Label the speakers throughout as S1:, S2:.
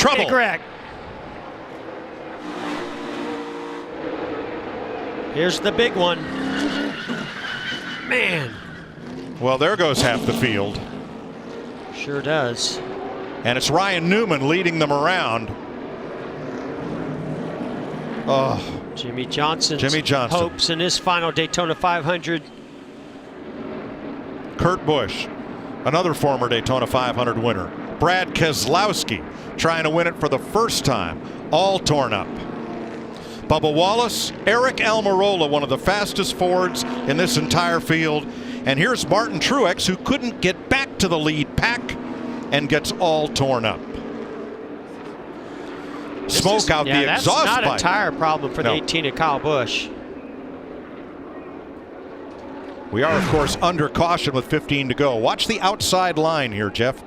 S1: trouble.
S2: Big wreck. Here's the big one. Man.
S1: Well, there goes half the field.
S2: Sure does.
S1: And it's Ryan Newman leading them around. Oh.
S2: Jimmie Johnson. Hopes in his final Daytona 500.
S1: Kurt Busch, another former Daytona 500 winner. Brad Keselowski trying to win it for the first time, all torn up. Bubba Wallace, Eric Almirola, one of the fastest Fords in this entire field. And here's Martin Truex, who couldn't get back to the lead pack and gets all torn up. Smoke out the exhaust pipe.
S2: That's not a tire problem for the 18 of Kyle Busch.
S1: We are, of course, under caution with 15 to go. Watch the outside line here, Jeff.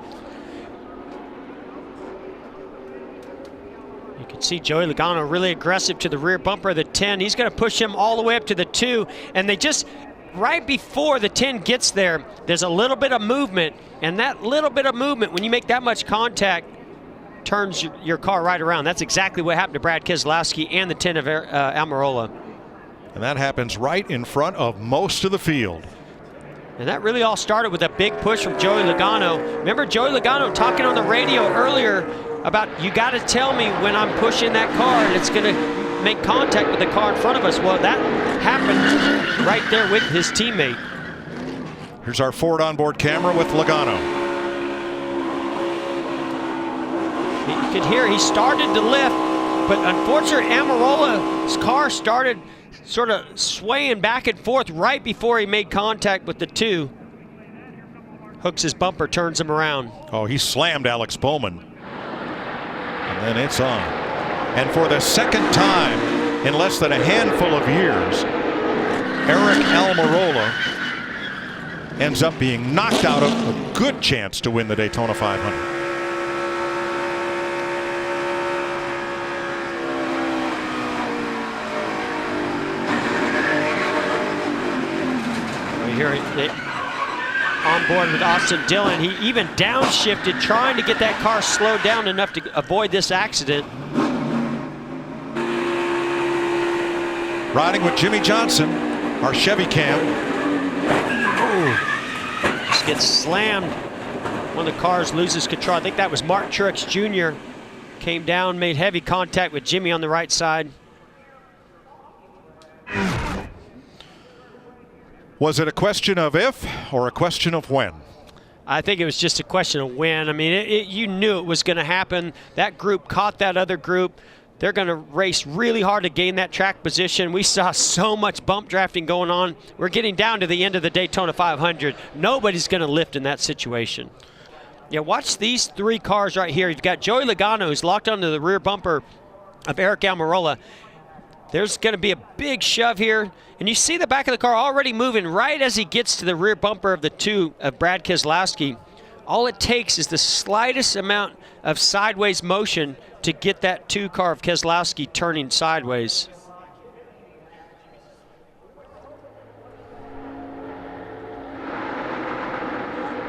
S2: You can see Joey Logano really aggressive to the rear bumper of the 10. He's going to push him all the way up to the 2. And they just, right before the 10 gets there, there's a little bit of movement. And that little bit of movement, when you make that much contact, turns your car right around. That's exactly what happened to Brad Keselowski and the 10 of Almirola.
S1: And that happens right in front of most of the field.
S2: And that really all started with a big push from Joey Logano. Remember Joey Logano talking on the radio earlier about, you got to tell me when I'm pushing that car and it's going to make contact with the car in front of us. Well, that happened right there with his teammate.
S1: Here's our Ford onboard camera with Logano.
S2: You could hear he started to lift, but unfortunately Almirola's car started sort of swaying back and forth right before he made contact with the 2. Hooks his bumper, turns him around.
S1: Oh, he slammed Alex Bowman. And then it's on. And for the second time in less than a handful of years, Eric Almirola ends up being knocked out of a good chance to win the Daytona 500.
S2: Here on board with Austin Dillon. He even downshifted, trying to get that car slowed down enough to avoid this accident.
S1: Riding with Jimmie Johnson, our Chevy cam.
S2: Ooh. Just gets slammed. One of the cars loses control. I think that was Martin Truex Jr. Came down, made heavy contact with Jimmie on the right side.
S1: Was it a question of if or a question of when?
S2: I think it was just a question of when. I mean, you knew it was going to happen. That group caught that other group. They're going to race really hard to gain that track position. We saw so much bump drafting going on. We're getting down to the end of the Daytona 500. Nobody's going to lift in that situation. Yeah, watch these 3 cars right here. You've got Joey Logano, who's locked onto the rear bumper of Eric Almirola. There's going to be a big shove here. And you see the back of the car already moving right as he gets to the rear bumper of the 2 of Brad Keselowski. All it takes is the slightest amount of sideways motion to get that 2 car of Keselowski turning sideways.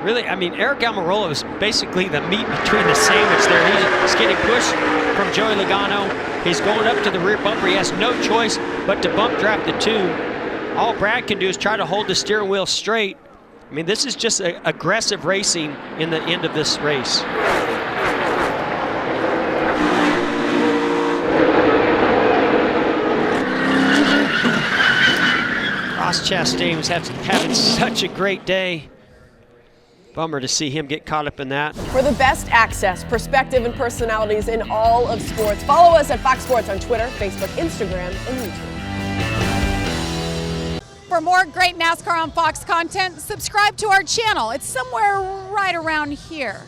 S2: Really, I mean, Eric Almirola was basically the meat between the sandwich there. He's getting pushed from Joey Logano. He's going up to the rear bumper. He has no choice but to bump draft the 2. All Brad can do is try to hold the steering wheel straight. I mean, this is just aggressive racing in the end of this race. Ross Chastain was having such a great day. Bummer to see him get caught up in that.
S3: For the best access, perspective, and personalities in all of sports, follow us at Fox Sports on Twitter, Facebook, Instagram, and YouTube.
S4: For more great NASCAR on Fox content, subscribe to our channel. It's somewhere right around here.